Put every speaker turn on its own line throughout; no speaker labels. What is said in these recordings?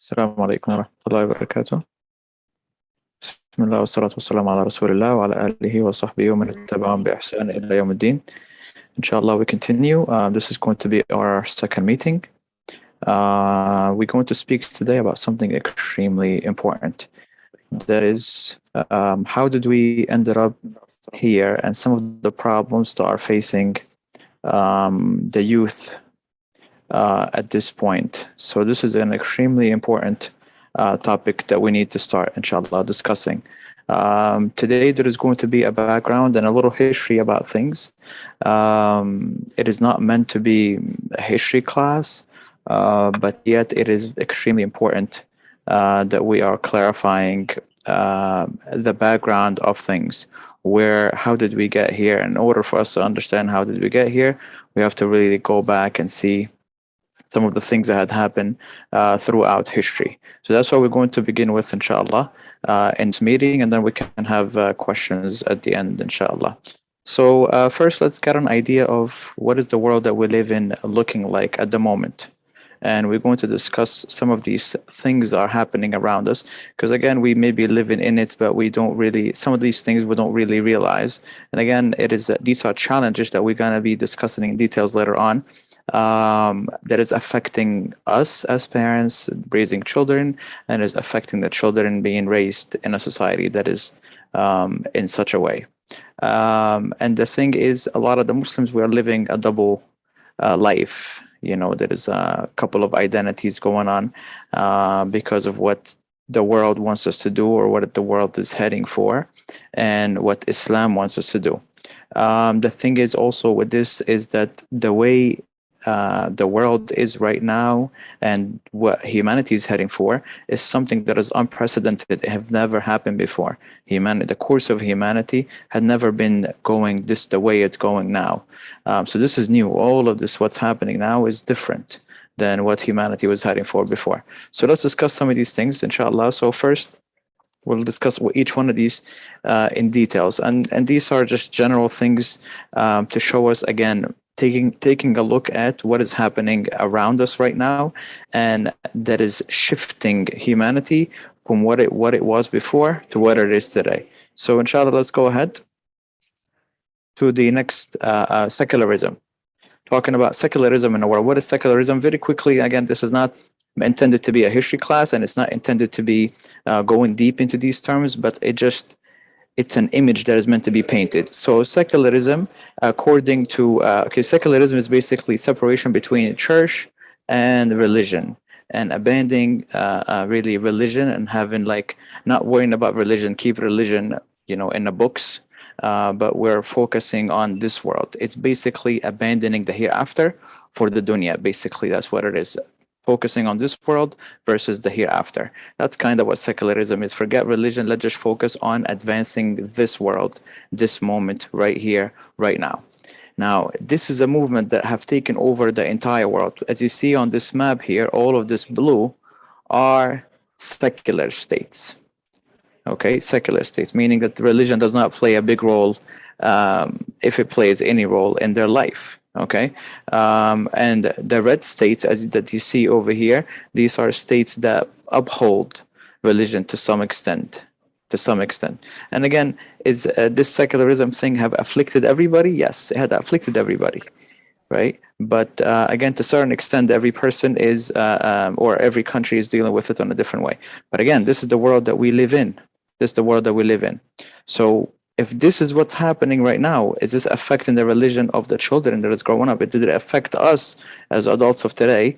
السلام عليكم ورحمة الله وبركاته. بسم الله والصلاة والسلام على رسول الله وعلى آله وصحبه ومن اتبعهم بإحسان إلى يوم الدين. Inshallah, we continue. This is going to be our second meeting. We're going to speak today about something extremely important. That is, how did we end up here and some of the problems that are facing the youth at this point. So this is an extremely important topic that we need to start, inshallah, discussing. Today there is going to be a background and a little history about things. It is not meant to be a history class, but yet it is extremely important that we are clarifying the background of things. How did we get here? In order for us to understand how did we get here, we have to really go back and see some of the things that had happened throughout history. So that's what we're going to begin with, inshallah, in this meeting, and then we can have questions at the end, inshallah. So first, let's get an idea of what is the world that we live in looking like at the moment. And we're going to discuss some of these things that are happening around us, because again, we may be living in it, but we don't really, some of these things we don't really realize. And again, these are challenges that we're going to be discussing in details later on. That is affecting us as parents raising children, and is affecting the children being raised in a society that is in such a way. And the thing is, a lot of the Muslims, we are living a double life. You know, there is a couple of identities going on because of what the world wants us to do, or what the world is heading for, and what Islam wants us to do. The thing is also with this is that the way the world is right now and what humanity is heading for is something that is unprecedented. It have never happened before. The course of humanity had never been going the way it's going now. So this is new. All of this, what's happening now, is different than what humanity was heading for before. So let's discuss some of these things, inshallah. So first, we'll discuss each one of these in details. And these are just general things to show us, again, taking a look at what is happening around us right now, and that is shifting humanity from what it was before to what it is today. So inshallah, let's go ahead to the next secularism. Talking about secularism in the world. What is secularism? Very quickly, again, this is not intended to be a history class, and it's not intended to be going deep into these terms, but it's an image that is meant to be painted. So secularism, according to, secularism is basically separation between church and religion, and abandoning really religion, and having not worrying about religion, keep religion, in the books, but we're focusing on this world. It's basically abandoning the hereafter for the dunya. Basically, that's what it is. Focusing on this world versus the hereafter. That's kind of what secularism is. Forget religion. Let's just focus on advancing this world, this moment, right here, right now. Now, this is a movement that have taken over the entire world. As you see on this map here, all of this blue are secular states. Okay, secular states, meaning that religion does not play a big role, if it plays any role in their life. Okay, and the red states that you see over here, these are states that uphold religion to some extent. And again, is this secularism thing have afflicted everybody? Yes, it had afflicted everybody, right? But again, to a certain extent, every person is, or every country is dealing with it on a different way. But again, this is the world that we live in. So if this is what's happening right now, is this affecting the religion of the children that is growing up? Did it affect us as adults of today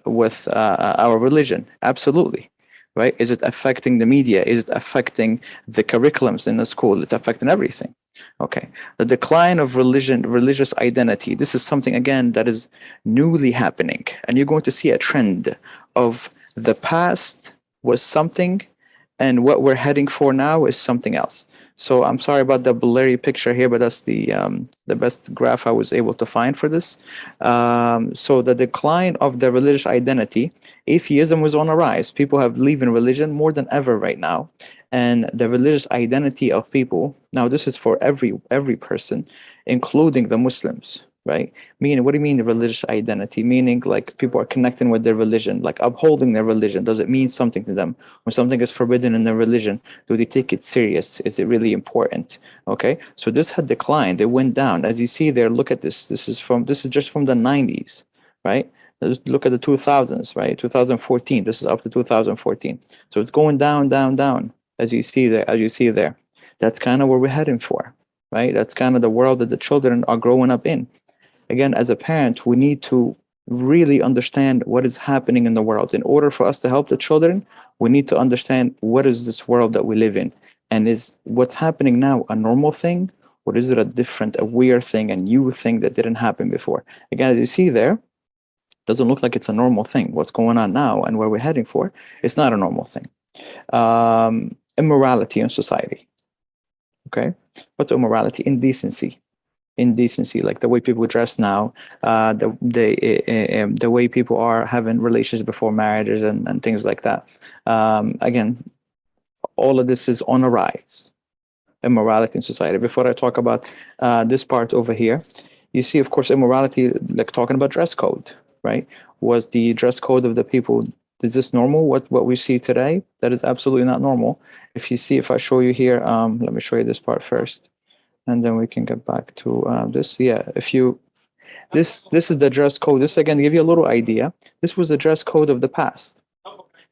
with our religion? Absolutely, right? Is it affecting the media? Is it affecting the curriculums in the school? It's affecting everything. Okay, the decline of religious identity. This is something, again, that is newly happening. And you're going to see a trend of the past was something, and what we're heading for now is something else. So I'm sorry about the blurry picture here, but that's the best graph I was able to find for this. So the decline of the religious identity, atheism was on a rise. People have leaving religion more than ever right now. And the religious identity of people, now this is for every person, including the Muslims. right? Meaning, what do you mean religious identity? Meaning, like, people are connecting with their religion, like upholding their religion. Does it mean something to them? When something is forbidden in their religion, do they take it serious? Is it really important? Okay, so this had declined. It went down. As you see there, look at this. This is just from the 90s, right? Let's look at the 2000s, right? 2014. This is up to 2014. So it's going down, down, down. As you see there, that's kind of where we're heading for, right? That's kind of the world that the children are growing up in. Again, as a parent, we need to really understand what is happening in the world. In order for us to help the children, we need to understand what is this world that we live in, and is what's happening now a normal thing, or is it a weird thing, a new thing that didn't happen before? Again, as you see there, doesn't look like it's a normal thing. What's going on now and where we're heading for, it's not a normal thing. Immorality in society. Okay, what's immorality? Indecency, like the way people dress now, the way people are having relations before marriages and things like that. Again, all of this is on a rise. Immorality in society. Before I talk about this part over here, you see, of course, immorality, like talking about dress code, right? Was the dress code of the people, is this normal? What we see today? That is absolutely not normal. If I show you here, let me show you this part first, and then we can get back to this. Yeah, this is the dress code. This, again, to give you a little idea, this was the dress code of the past.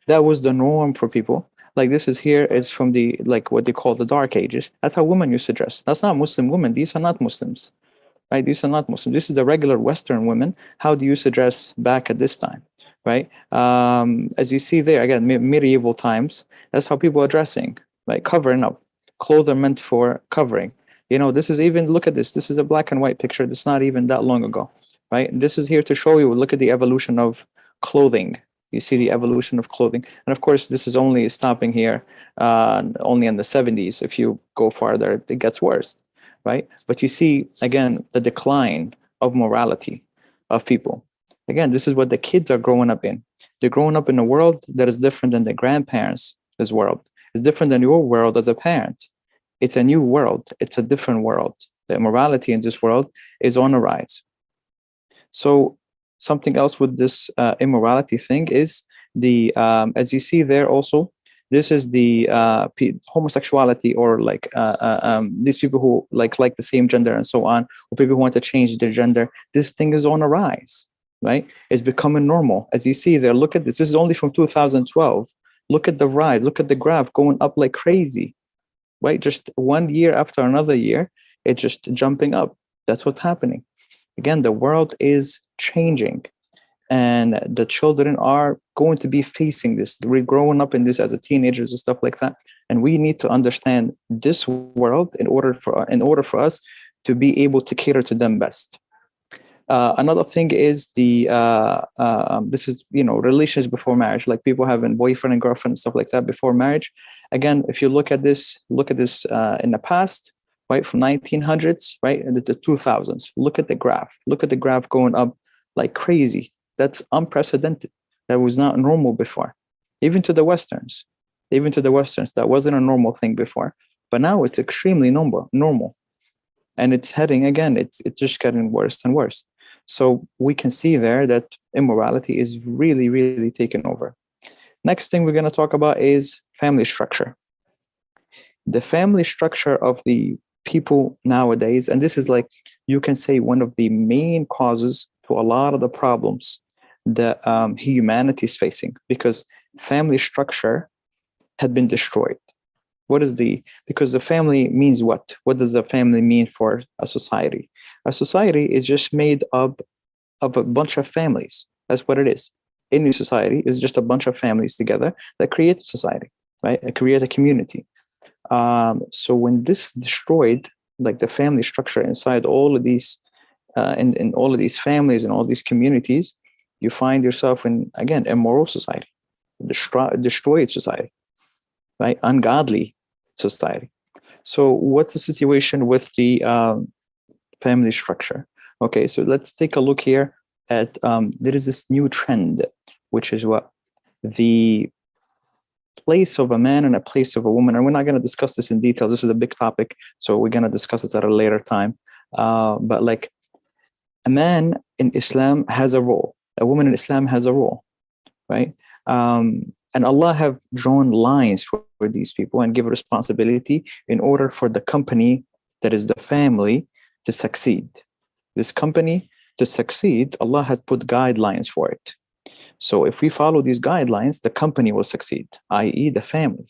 That was the norm for people. Like, this is here, it's from the, like, what they call the dark ages. That's how women used to dress. That's not Muslim women. These are not Muslims, right? These are not Muslims. This is the regular Western women, how they used to dress back at this time, right? As you see there, again, medieval times, that's how people are dressing, like covering up. Clothes are meant for covering. This is even, look at this. This is a black and white picture. That's not even that long ago, right? And this is here to show you, look at the evolution of clothing. You see the evolution of clothing. And of course, this is only stopping here, only in the 70s. If you go farther, it gets worse, right? But you see, again, the decline of morality of people. Again, this is what the kids are growing up in. They're growing up in a world that is different than their grandparents' world. It's different than your world as a parent. It's a new world. It's a different world. The immorality in this world is on a rise. So something else with this immorality thing is the, as you see there also, this is the homosexuality, or like these people who like the same gender and so on, or people who want to change their gender. This thing is on a rise, right? It's becoming normal. As you see there, look at this. This is only from 2012. Look at the rise. Look at the graph going up like crazy, right? Just 1 year after another year, it's just jumping up. That's what's happening. Again, the world is changing, and the children are going to be facing this. We're growing up in this as a teenagers and stuff like that, and we need to understand this world in order for us to be able to cater to them best. Another thing is this is relations before marriage, like people having boyfriend and girlfriend and stuff like that before marriage. Again, if you look at this in the past, right, from 1900s, right, and the 2000s. Look at the graph. Look at the graph going up like crazy. That's unprecedented. That was not normal before. Even to the Westerns, that wasn't a normal thing before. But now it's extremely normal. And it's heading again. It's just getting worse and worse. So we can see there that immorality is really, really taking over. Next thing we're going to talk about is family structure. The family structure of the people nowadays, and this is, like, you can say, one of the main causes to a lot of the problems that humanity is facing, because family structure had been destroyed. Because the family means what? What does the family mean for a society? A society is just made up of a bunch of families. That's what it is. Any society is just a bunch of families together that create a society, right? And create a community. So when this destroyed, like, the family structure inside all of these, in all of these families and all these communities, you find yourself in, again, immoral society, destroyed society, right? Ungodly society. So what's the situation with the family structure? Okay, so let's take a look here at, there is this new trend, which is what? The place of a man and a place of a woman. And we're not going to discuss this in detail. This is a big topic, so we're going to discuss it at a later time. But like, a man in Islam has a role. A woman in Islam has a role, right? And Allah have drawn lines for these people and give a responsibility in order for the company, that is the family, to succeed. This company to succeed, Allah has put guidelines for it. So if we follow these guidelines, the company will succeed, i.e. the family.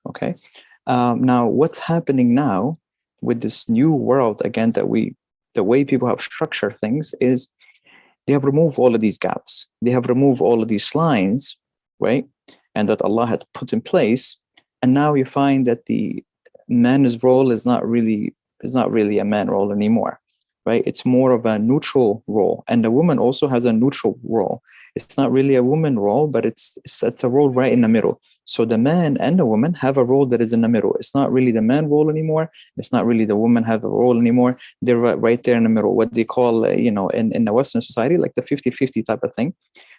Okay. Now, what's happening now with this new world, again, the way people have structured things is they have removed all of these gaps. They have removed all of these lines, right? And that Allah had put in place. And now you find that the man's role is not really a man role anymore, right? It's more of a neutral role. And the woman also has a neutral role. It's not really a woman role, but it's a role right in the middle. So the man and the woman have a role that is in the middle. It's not really the man role anymore. It's not really the woman have a role anymore. They're right there in the middle, what they call, in the Western society, like the 50-50 type of thing.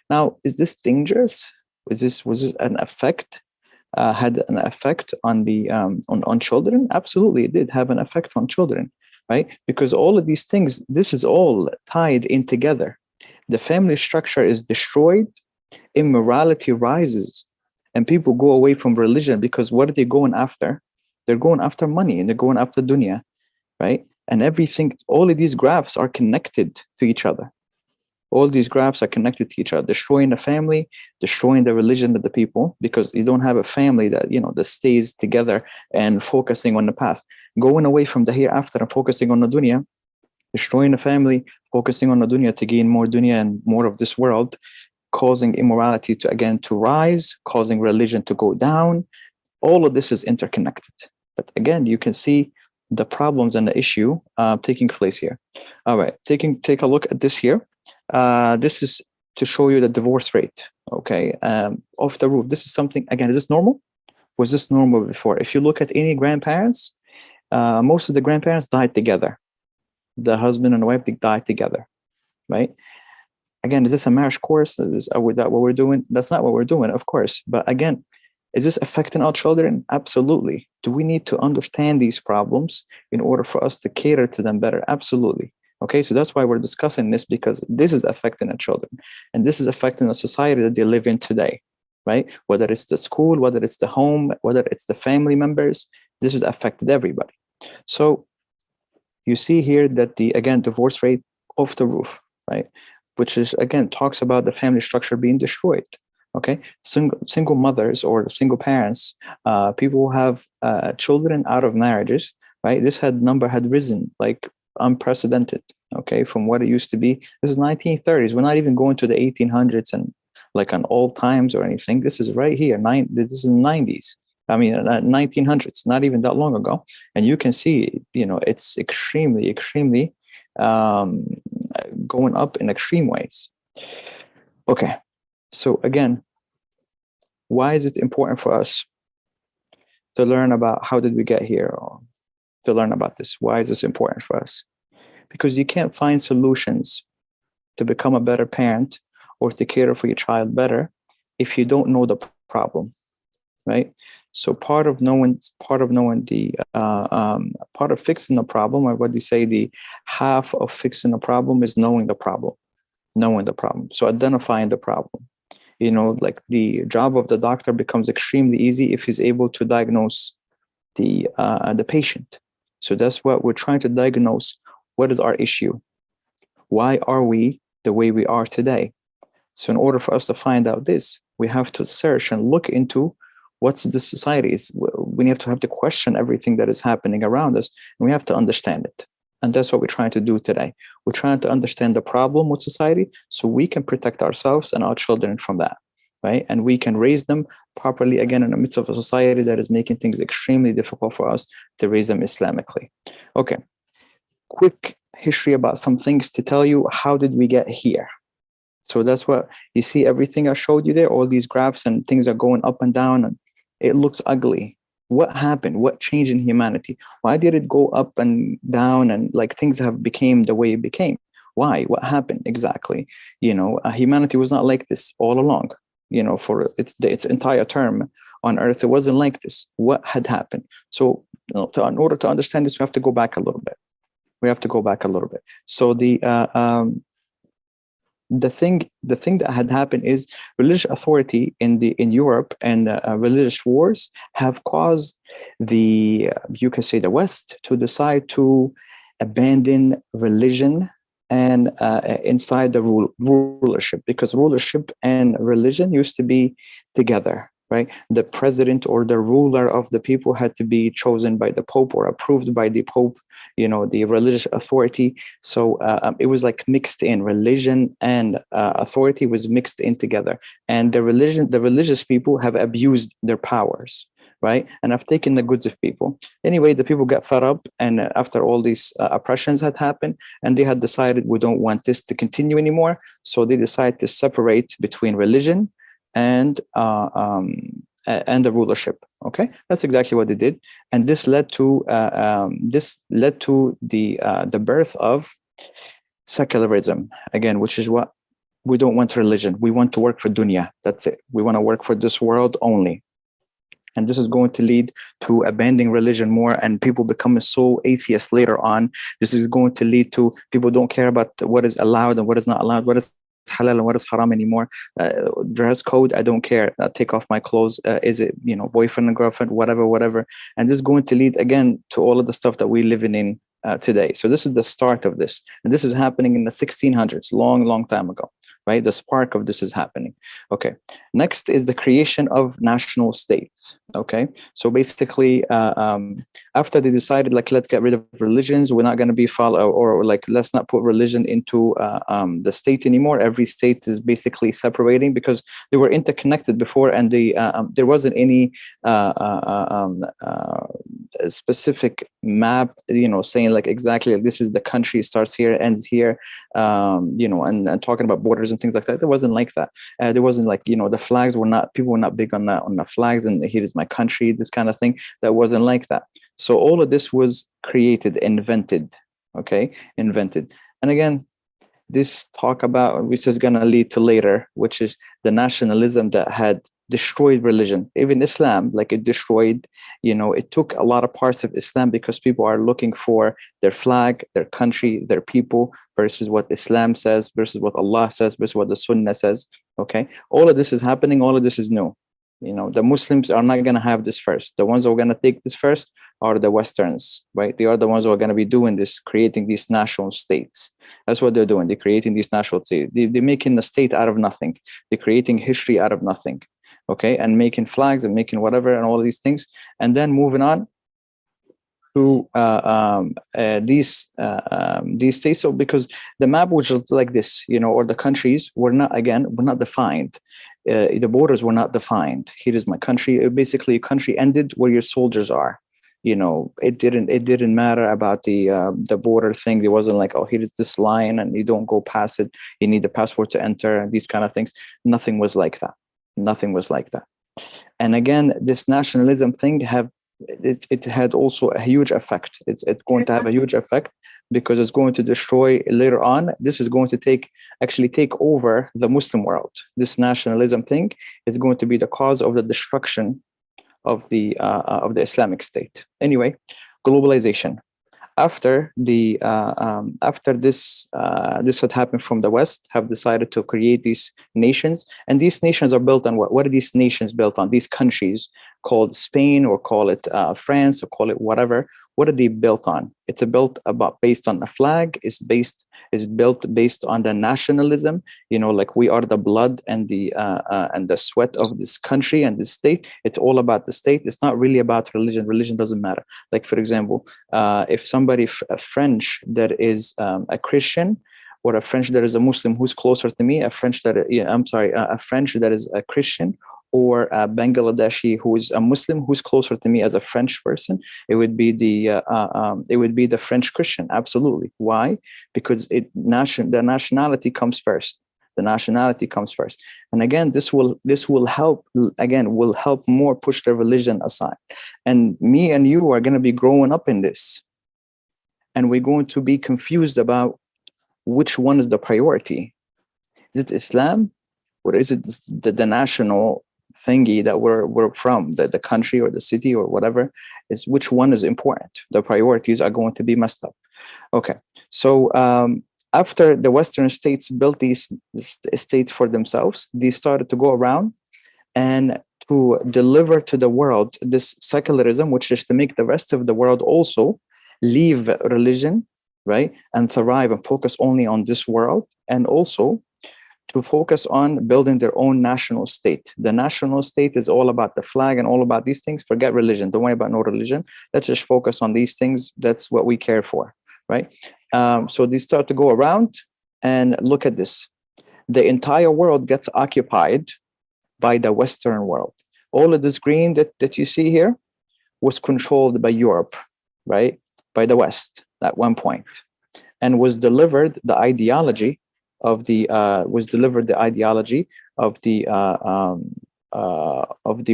Now, is this dangerous? Was this an effect? Had an effect on the on children? Absolutely, it did have an effect on children, right? Because all of these things, this is all tied in together. The family structure is destroyed, immorality rises, and people go away from religion because what are they going after? They're going after money and they're going after dunya, right? And everything, all of these graphs are connected to each other. All these graphs are connected to each other, destroying the family, destroying the religion of the people, because you don't have a family that, that stays together and focusing on the path. Going away from the hereafter and focusing on the dunya, destroying the family, focusing on the dunya to gain more dunya and more of this world, causing immorality to rise, causing religion to go down. All of this is interconnected. But again, you can see the problems and the issue taking place here. All right, take a look at this here. This is to show you the divorce rate, okay, off the roof. This is something, again, is this normal? Was this normal before? If you look at any grandparents, most of the grandparents died together. The husband and the wife, they died together, right? Again, is this a marriage course? Is that what we're doing? That's not what we're doing, of course. But again, is this affecting our children? Absolutely. Do we need to understand these problems in order for us to cater to them better? Absolutely. Okay, so that's why we're discussing this, because this is affecting the children, and this is affecting the society that they live in today, right? Whether it's the school, whether it's the home, whether it's the family members, this has affected everybody. So you see here that again, divorce rate off the roof, right? Which is, again, talks about the family structure being destroyed. Okay, single mothers or single parents, people who have children out of marriages, right? This number had risen like unprecedented, okay, from what it used to be. This is 1930s. We're not even going to the 1800s and like on old times or anything. This is right here. This is 90s. I mean, 1900s, not even that long ago. And you can see, it's extremely going up in extreme ways. Okay, so again, why is it important for us to learn about how did we get here, or to learn about this? Why is this important for us? Because you can't find solutions to become a better parent or to care for your child better if you don't know the problem, right? So part of fixing the problem, or what do you say, the half of fixing the problem is knowing the problem. So identifying the problem, like the job of the doctor becomes extremely easy if he's able to diagnose the patient. So that's what we're trying to diagnose. What is our issue? Why are we the way we are today? So in order for us to find out this, we have to search and look into what's the society. We have to question everything that is happening around us, and we have to understand it. And that's what we're trying to do today. We're trying to understand the problem with society so we can protect ourselves and our children from that, right? And we can raise them properly, again, in the midst of a society that is making things extremely difficult for us to raise them Islamically. Okay, quick history about some things to tell you, how did we get here? So that's what you see, everything I showed you there, all these graphs and things are going up and down, and it looks ugly. What happened? What changed in humanity? Why did it go up and down and like things have became the way it became? Why? What happened exactly? Humanity was not like this all along. For its entire term on Earth, it wasn't like this. What had happened? So in order to understand this, we have to go back a little bit. We have to go back a little bit. So the thing that had happened is religious authority in Europe and religious wars have caused you can say the West to decide to abandon religion and inside the rulership, because rulership and religion used to be together, right? The president or the ruler of the people had to be chosen by the Pope or approved by the Pope, the religious authority. So it was like mixed in. Religion and authority was mixed in together. And the religious people have abused their powers, right? And have taken the goods of people. Anyway, the people got fed up. And after all these oppressions had happened, and they had decided, we don't want this to continue anymore. So they decided to separate between religion and the rulership. Okay, that's exactly what they did, and this led to the birth of secularism again, which is what we don't want religion. We want to work for dunya. That's it. We want to work for this world only. And this is going to lead to abandoning religion more, and people becoming so atheist later on. This is going to lead to people don't care about what is allowed and what is not allowed, what is halal and what is haram anymore. Dress code, I don't care. Take off my clothes. Is it boyfriend and girlfriend, whatever. And this is going to lead again to all of the stuff that we're living in today. So this is the start of this, and this is happening in the 1600s, long time ago, right? The spark of this is happening. Okay, next is the creation of national states. Okay, so basically after they decided, like, let's get rid of religions, we're not going to be or like, let's not put religion into the state anymore. Every state is basically separating because they were interconnected before, and there wasn't any specific map, saying like exactly like this is the country, starts here, ends here, and talking about borders and things like that. There wasn't like that. There wasn't like, the flags were not, people were not big on that, on the flags, and here is my country, this kind of thing. That wasn't like that. So all of this was created, invented. And again, this talk about, which is going to lead to later, which is the nationalism that had destroyed religion. Even Islam, like, it destroyed, it took a lot of parts of Islam because people are looking for their flag, their country, their people, versus what Islam says, versus what Allah says, versus what the Sunnah says. Okay, all of this is happening. All of this is new. The Muslims are not going to have this first. The ones who are going to take this first are the Westerns, right? They are the ones who are going to be doing this, creating these national states. That's what they're doing. They're creating these national states. They're making the state out of nothing. They're creating history out of nothing. Okay, and making flags and making whatever and all of these things, and then moving on to these states. So because the map was like this, or the countries were not defined. The borders were not defined. Here is my country. Basically, a country ended where your soldiers are. It didn't matter about the border thing. There wasn't like, oh, here is this line and you don't go past it. You need a passport to enter, and these kind of things. Nothing was like that. And again, this nationalism thing it had also a huge effect. It's going to have a huge effect because it's going to destroy later on. This is going to take over the Muslim world. This nationalism thing is going to be the cause of the destruction of the Islamic State. Anyway, globalization. After this had happened from the West, have decided to create these nations, and these nations are built on what? What are these nations built on? These countries called Spain, or call it France, or call it whatever. What are they built on? It's based on a flag. Is built based on the nationalism. Like, we are the blood and the sweat of this country and this state. It's all about the state. It's not really about religion. Religion doesn't matter. Like, for example, if somebody, a French that is a Christian, or a French that is a Muslim who's closer to me, a French that is a Christian, or a Bangladeshi who is a Muslim who's closer to me as a French person, it would be the French Christian. Absolutely. Why? Because the nationality comes first. The nationality comes first. And again, this will help more push the religion aside. And me and you are going to be growing up in this, and we're going to be confused about which one is the priority. Is it Islam, or is it the national thingy that we're from, the country or the city or whatever? Is which one is important? The priorities are going to be messed up. Okay, so after the Western states built these states for themselves, they started to go around and to deliver to the world this secularism, which is to make the rest of the world also leave religion, right, and thrive and focus only on this world, and also to focus on building their own national state. The national state is all about the flag and all about these things. Forget religion. Don't worry about no religion. Let's just focus on these things. That's what we care for, right? So they start to go around and look at this. The entire world gets occupied by the Western world. All of this green that you see here was controlled by Europe, right? By the West at one point, and was delivered the ideology of the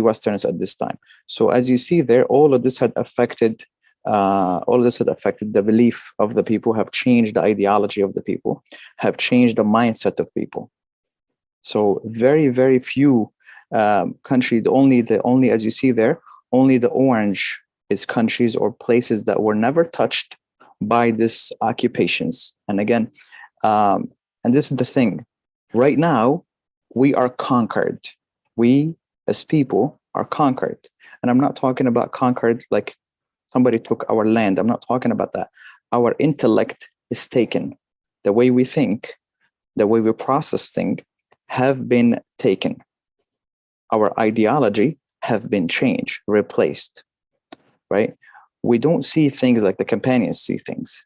Westerners at this time. So as you see there, all of this had affected the belief of the people, have changed the ideology of the people, have changed the mindset of people. So very, very few countries, only as you see there, only the orange is countries or places that were never touched by this occupations. And again, and this is the thing, right now, we are conquered. We as people are conquered. And I'm not talking about conquered like somebody took our land. I'm not talking about that. Our intellect is taken. The way we think, the way we process things have been taken. Our ideology have been changed, replaced, right? We don't see things like the companions see things.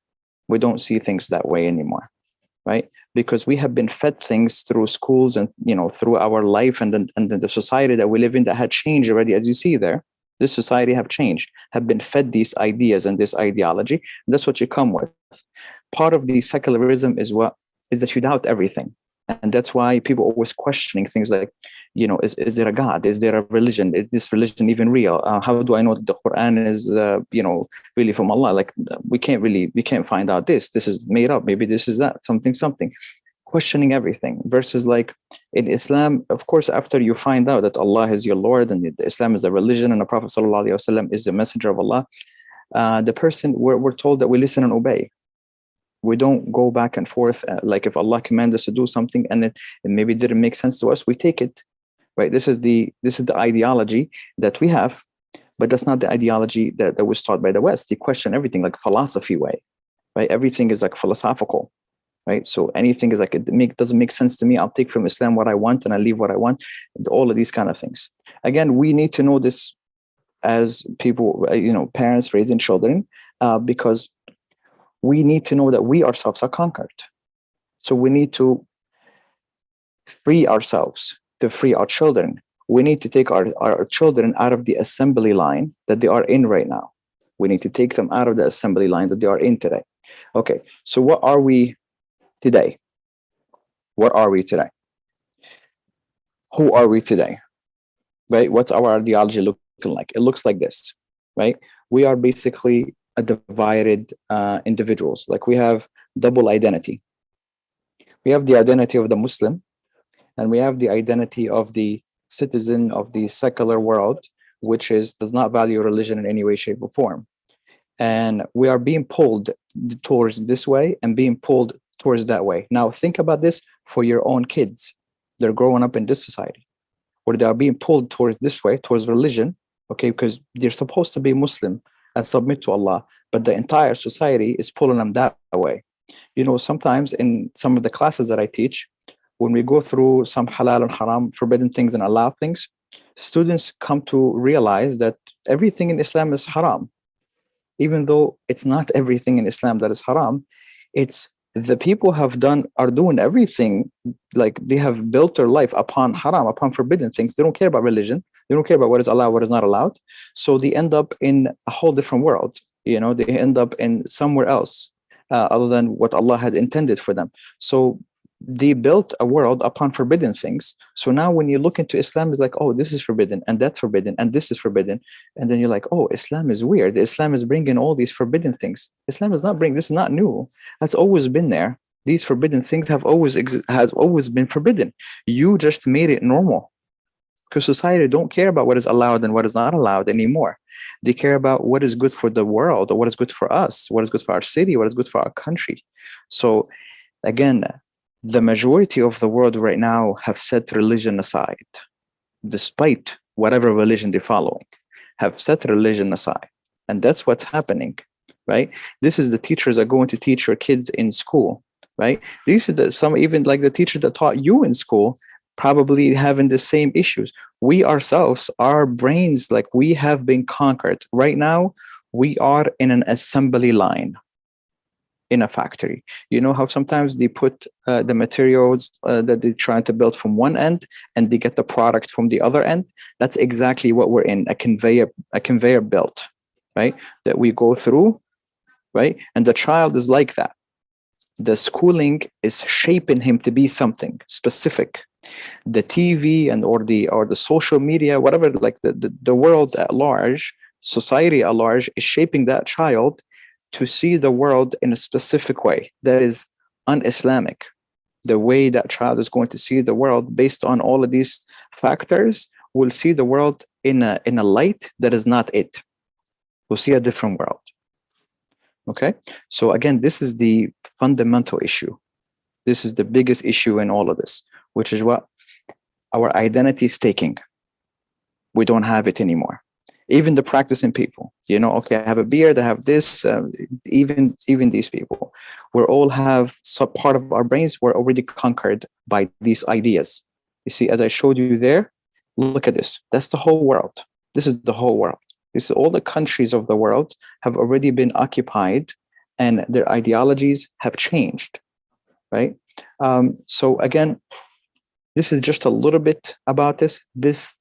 We don't see things that way anymore, right? Because we have been fed things through schools and, through our life, and then the society that we live in that had changed already, as you see there. This society have changed, have been fed these ideas and this ideology. And that's what you come with. Part of the secularism is that you doubt everything. And that's why people always questioning things like, is there a God? Is there a religion? Is this religion even real? How do I know that the Quran is, really from Allah? Like, we can't find out this. This is made up. Maybe this is that, something. Questioning everything. Versus like in Islam, of course, after you find out that Allah is your Lord and Islam is the religion and the Prophet ﷺ is the messenger of Allah, the person, we're told that we listen and obey. We don't go back and forth. Like if Allah commands us to do something and it maybe didn't make sense to us, we take it, right? This is the ideology that we have, but that's not the ideology that was taught by the West. They question everything like philosophy way, right? Everything is like philosophical, right? So anything is like, doesn't make sense to me. I'll take from Islam what I want and I leave what I want. All of these kind of things. Again, we need to know this as people, parents raising children, because we need to know that we ourselves are conquered. So we need to free ourselves, to free our children. We need to take our children out of the assembly line that they are in right now. We need to take them out of the assembly line that they are in today. Okay, so what are we today? What are we today? Who are we today? Right? What's our ideology looking like? It looks like this, right? We are basically a divided individuals. Like we have double identity. We have the identity of the Muslim, and we have the identity of the citizen of the secular world, which does not value religion in any way, shape, or form. And we are being pulled towards this way and being pulled towards that way. Now think about this for your own kids. They're growing up in this society, where they are being pulled towards this way, towards religion, okay, because they're supposed to be Muslim and submit to Allah, but the entire society is pulling them that way. Sometimes in some of the classes that I teach, when we go through some halal and haram, forbidden things and allowed things, students come to realize that everything in Islam is haram. Even though it's not everything in Islam that is haram, it's the people are doing everything, like they have built their life upon haram, upon forbidden things. They don't care about religion. They don't care about what is allowed, what is not allowed. So they end up in a whole different world. They end up in somewhere else other than what Allah had intended for them. So they built a world upon forbidden things. So now when you look into Islam, it's like, oh, this is forbidden and that's forbidden and this is forbidden. And then you're like, oh, Islam is weird. Islam is bringing all these forbidden things. Islam is not bringing, this is not new. That's always been there. These forbidden things has always been forbidden. You just made it normal. because society don't care about what is allowed and what is not allowed anymore. They care about what is good for the world, or what is good for us, what is good for our city, what is good for our country. So again, the majority of the world right now have set religion aside, despite whatever religion they're following, have set religion aside. And that's what's happening, right? This is the teachers are going to teach your kids in school, right? These are some, even like the teacher that taught you in school, probably having the same issues. We ourselves, our brains, like we have been conquered. Right now, we are in an assembly line in a factory. You know how sometimes they put the materials that they're trying to build from one end, and they get the product from the other end? That's exactly what we're in, a conveyor belt, right? That we go through, right? And the child is like that. The schooling is shaping him to be something specific. The TV and or the social media, whatever, like the world at large, society at large, is shaping that child to see the world in a specific way that is un-Islamic. The way that child is going to see the world based on all of these factors will see the world in a light that is not it. We'll see a different world. Okay, so again, this is the fundamental issue. This is the biggest issue in all of this, which is what our identity is taking. We don't have it anymore. Even the practicing people, you know, okay, I have a beard, I have this, even these people, we all have some part of our brains were already conquered by these ideas. You see, as I showed you there, look at this. That's the whole world. This is the whole world. This is all the countries of the world have already been occupied, and their ideologies have changed, right? So again, this is just a little bit about this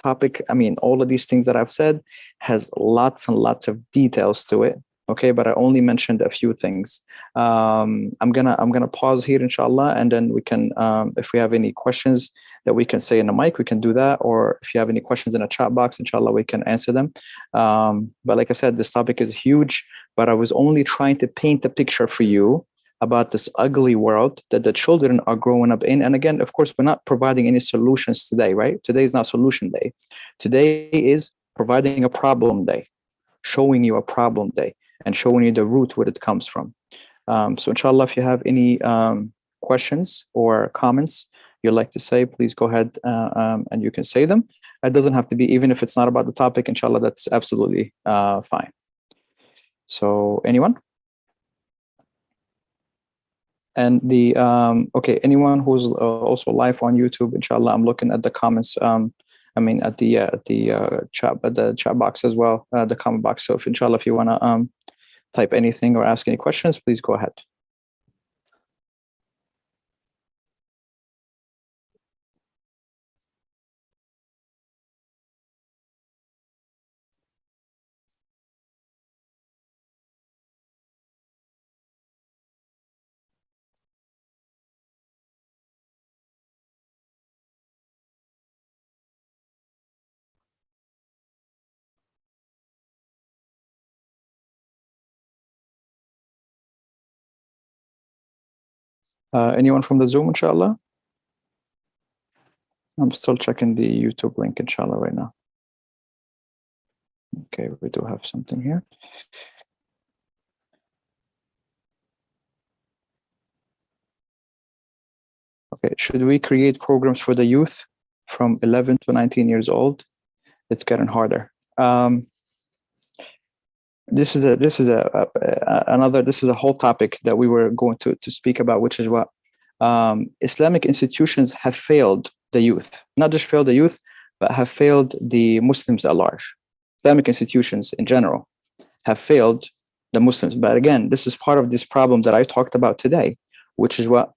topic. I mean, all of these things that I've said has lots and lots of details to it. Okay, but I only mentioned a few things. I'm gonna pause here, inshallah, and then we can, if we have any questions that we can say in the mic, we can do that. Or if you have any questions in the chat box, inshallah, we can answer them. But like I said, this topic is huge. But I was only trying to paint a picture for you about this ugly world that the children are growing up in. And again, of course, we're not providing any solutions today, right? Today is not solution day. Today is providing a problem day, showing you a problem day, and showing you the root where it comes from. So inshallah, if you have any questions or comments you'd like to say, please go ahead and you can say them. It doesn't have to be, even if it's not about the topic, inshallah, that's absolutely fine. So anyone? And the okay, anyone who's also live on YouTube, inshallah, I'm looking at the comments. I mean, at the chat box as well, the comment box. So if inshallah, if you wanna type anything or ask any questions, please go ahead. Anyone from the Zoom, inshallah? I'm still checking the YouTube link, inshallah, right now. Okay, we do have something here. Okay, should we create programs for the youth from 11 to 19 years old? It's getting harder. This is a whole topic that we were going to speak about, which is what Islamic institutions have failed the youth. Not just failed the youth, but have failed the Muslims at large. Islamic institutions in general have failed the Muslims. But again, this is part of this problem that I talked about today, which is what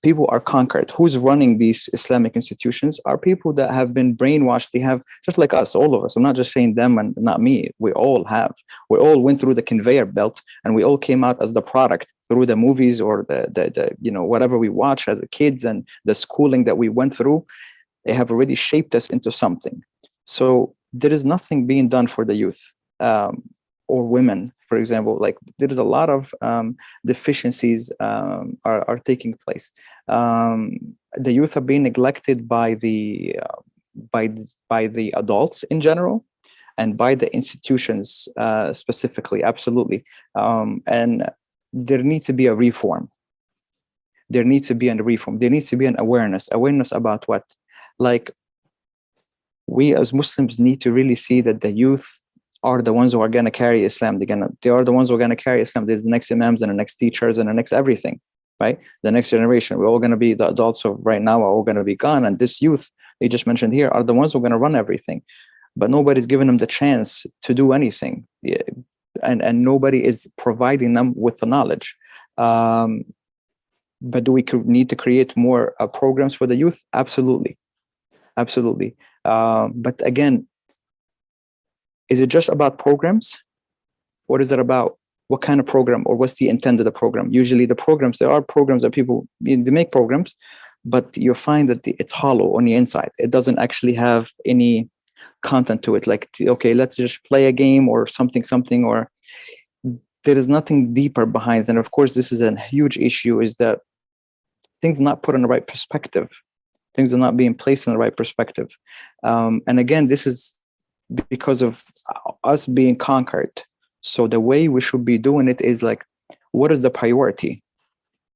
people are conquered. Who's running these Islamic institutions are people that have been brainwashed. They have, just like us, all of us. I'm not just saying them and not me. We all have. We all went through the conveyor belt, and we all came out as the product through the movies or the you know, whatever we watch as kids, and the schooling that we went through. They have already shaped us into something. So there is nothing being done for the youth. Or women, for example, like there's a lot of deficiencies are taking place. The youth are being neglected by the by the adults in general, and by the institutions specifically. Absolutely. And there needs to be a reform. There needs to be a reform. There needs to be an awareness about what? Like, we as Muslims need to really see that the youth are the ones who are going to carry Islam. They are the ones who are going to carry Islam. They're the next imams and the next teachers and the next everything, right? The next generation. We're all going to be, the adults of right now are all going to be gone. And this youth they just mentioned here are the ones who are going to run everything. But nobody's giving them the chance to do anything. And nobody is providing them with the knowledge. But do we need to create more programs for the youth? Absolutely. Absolutely. But again, is it just about programs? What is it about? What kind of program, or what's the intent of the program? Usually the programs, there are programs that people, they make programs, but you find that it's hollow on the inside. It doesn't actually have any content to it. Like, okay, let's just play a game or something, or there is nothing deeper behind it. And of course, this is a huge issue, is that things are not put in the right perspective. Things are not being placed in the right perspective. And again, this is because of us being conquered. So the way we should be doing it is like, what is the priority?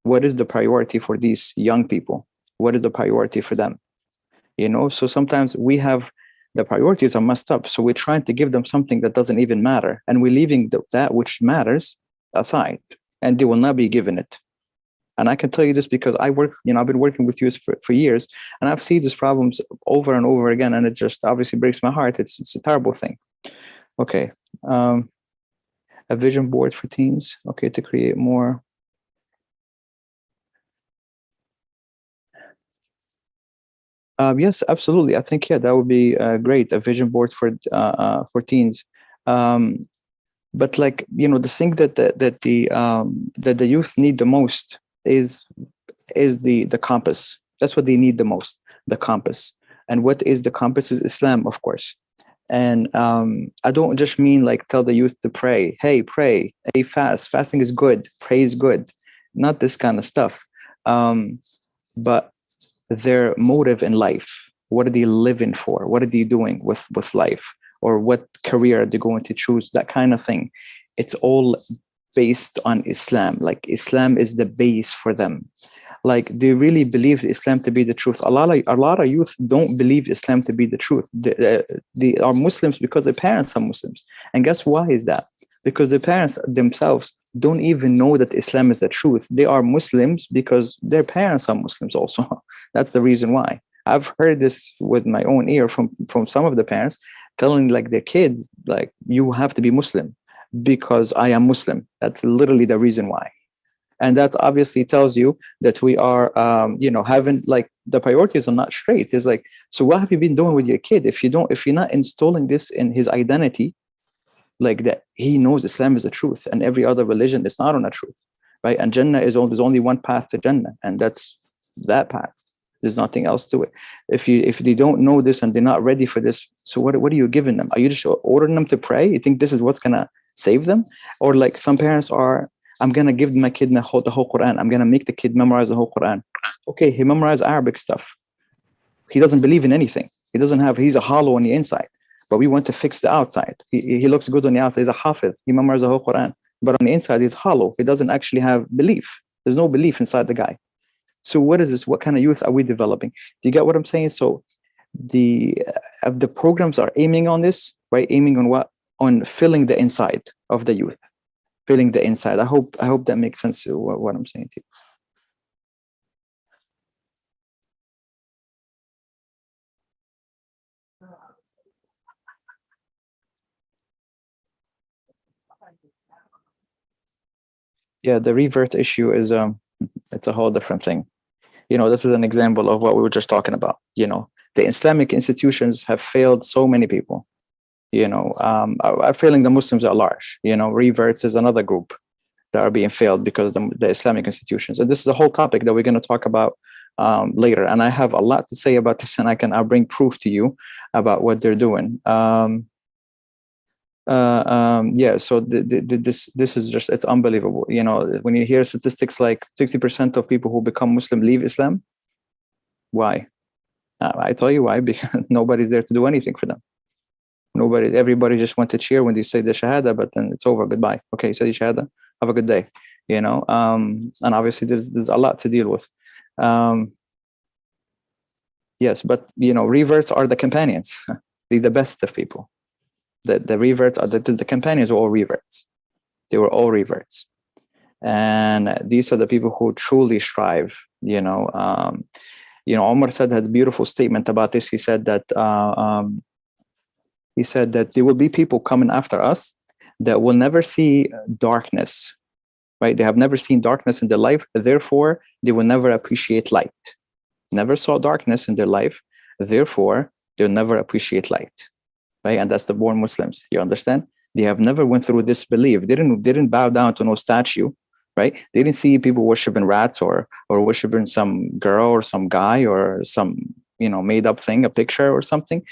What is the priority for these young people? What is the priority for them? You know, so sometimes we have, the priorities are messed up. So we're trying to give them something that doesn't even matter. And we're leaving that which matters aside, and they will not be given it. And I can tell you this because I work, I've been working with youth for years, and I've seen these problems over and over again. And it just obviously breaks my heart. It's a terrible thing. Okay. A vision board for teens. Okay. To create more. Yes, absolutely. I think, yeah, that would be great. A vision board for teens. But like, the thing that the youth need the most is the compass. That's what they need the most, the compass. And what is the compass? Is Islam, of course. And I don't just mean like tell the youth to pray. Hey, pray. Hey, fast. Fasting is good. Pray is good. Not this kind of stuff. But their motive in life. What are they living for? What are they doing with life? Or what career are they going to choose? That kind of thing. It's all based on Islam. Like, Islam is the base for them. Like, they really believe Islam to be the truth. A lot of youth don't believe Islam to be the truth. They are Muslims because their parents are Muslims. And guess why is that? Because the parents themselves don't even know that Islam is the truth. They are Muslims because their parents are Muslims also. That's the reason why. I've heard this with my own ear from some of the parents telling like their kids, like, you have to be Muslim because I am Muslim. That's literally the reason why. And that obviously tells you that we are, having like the priorities are not straight. It's like, so what have you been doing with your kid? If you're not installing this in his identity, like that he knows Islam is the truth and every other religion is not on the truth, right? And Jannah there's only one path to Jannah, and that's that path. There's nothing else to it. If they don't know this and they're not ready for this, so what are you giving them? Are you just ordering them to pray? You think this is what's gonna save them? Or like some parents are, I'm gonna give my kid the whole Quran. I'm gonna make the kid memorize the whole Quran. Okay, he memorized Arabic stuff. He doesn't believe in anything. He's a hollow on the inside. But we want to fix the outside. He looks good on the outside. He's a hafiz. He memorized the whole Quran. But on the inside, he's hollow. He doesn't actually have belief. There's no belief inside the guy. So what is this? What kind of youth are we developing? Do you get what I'm saying? So the programs are aiming on this, right? Aiming on what? On filling the inside of the youth. Filling the inside. I hope that makes sense to what I'm saying to you. Yeah, the revert issue is it's a whole different thing. This is an example of what we were just talking about. The Islamic institutions have failed so many people. I'm feeling the Muslims are large. Reverts is another group that are being failed because of the Islamic institutions. And this is a whole topic that we're going to talk about later. And I have a lot to say about this, and I'll bring proof to you about what they're doing. So this is just, it's unbelievable. When you hear statistics like 60% of people who become Muslim leave Islam, why? I tell you why, because nobody's there to do anything for them. Everybody just went to cheer when they say the shahada, but then it's over. Goodbye. Okay, say the shahada. Have a good day. And obviously there's a lot to deal with. Yes, but reverts are the companions. They're the best of people. The reverts are the companions were all reverts. They were all reverts. And these are the people who truly strive. Omar said had a beautiful statement about this. He said that there will be people coming after us that will never see darkness, right? They have never seen darkness in their life, therefore they will never appreciate light. Never saw darkness in their life, therefore they'll never appreciate light, right? And that's the born Muslims. You understand? They have never went through this belief. They didn't bow down to no statue, right? They didn't see people worshiping rats or worshiping some girl or some guy or some made up thing, a picture or something.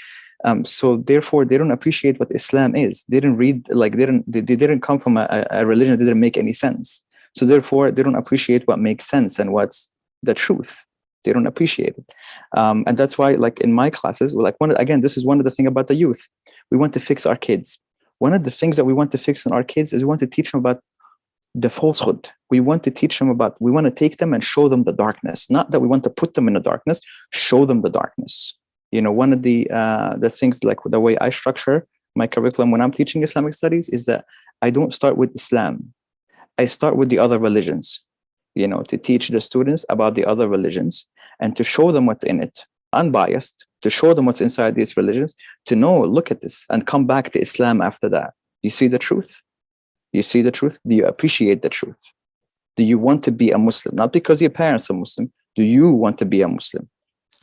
So therefore, they don't appreciate what Islam is. They didn't read, they didn't come from a religion that didn't make any sense. So therefore, they don't appreciate what makes sense and what's the truth. They don't appreciate it. And that's why, like in my classes, this is one of the things about the youth. We want to fix our kids. One of the things that we want to fix in our kids is we want to teach them about the falsehood. We want to teach them we want to take them and show them the darkness. Not that we want to put them in the darkness, show them the darkness. One of the things, like the way I structure my curriculum when I'm teaching Islamic studies, is that I don't start with Islam. I start with the other religions, to teach the students about the other religions and to show them what's in it, unbiased, to show them what's inside these religions, to know, look at this, and come back to Islam after that. You see the truth? You see the truth? Do you appreciate the truth? Do you want to be a Muslim? Not because your parents are Muslim. Do you want to be a Muslim?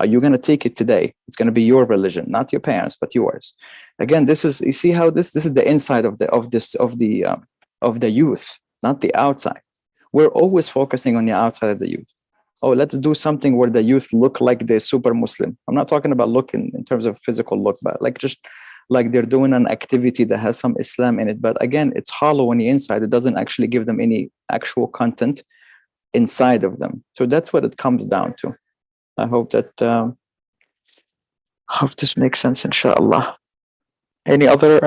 Are you going to take it today? It's going to be your religion, not your parents, but yours. Again, you see how this is the inside of the youth, not the outside. We're always focusing on the outside of the youth. Oh, let's do something where the youth look like they're super Muslim. I'm not talking about look in terms of physical look, but just like they're doing an activity that has some Islam in it. But again, it's hollow on the inside. It doesn't actually give them any actual content inside of them. So that's what it comes down to. I hope that hope this makes sense, inshallah. Any other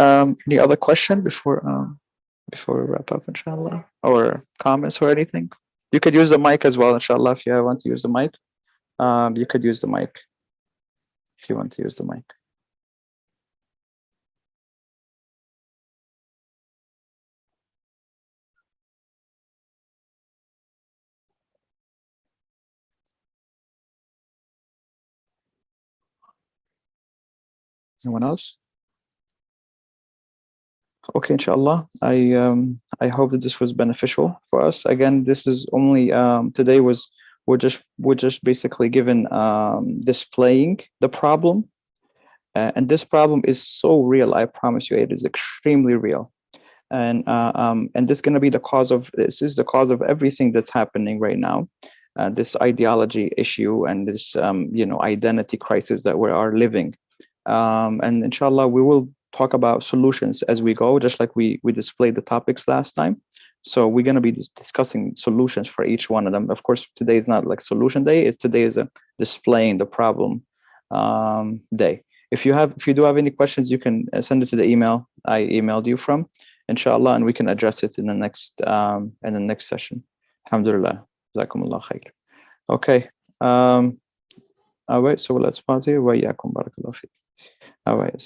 question before we wrap up, inshallah, or comments or anything? You could use the mic as well, inshallah, if you want to use the mic. You could use the mic if you want to use the mic. Anyone else? Okay, inshallah. I hope that this was beneficial for us. Again, this is only today we're just basically given displaying the problem, and this problem is so real. I promise you, it is extremely real, and this is going to be this is the cause of everything that's happening right now. This ideology issue and this identity crisis that we are living, and inshallah we will talk about solutions as we go, just like we displayed the topics last time. So we're going to be discussing solutions for each one of them. Of course, today is not like solution day. Today is a displaying the problem day. If you do have any questions, you can send it to the email I emailed you from, inshallah, and we can address it in the next session. Alhamdulillah. Jazakumullah khair. Okay. All right. So let's pause here. Wa iyyakum barakallahu feek. All right.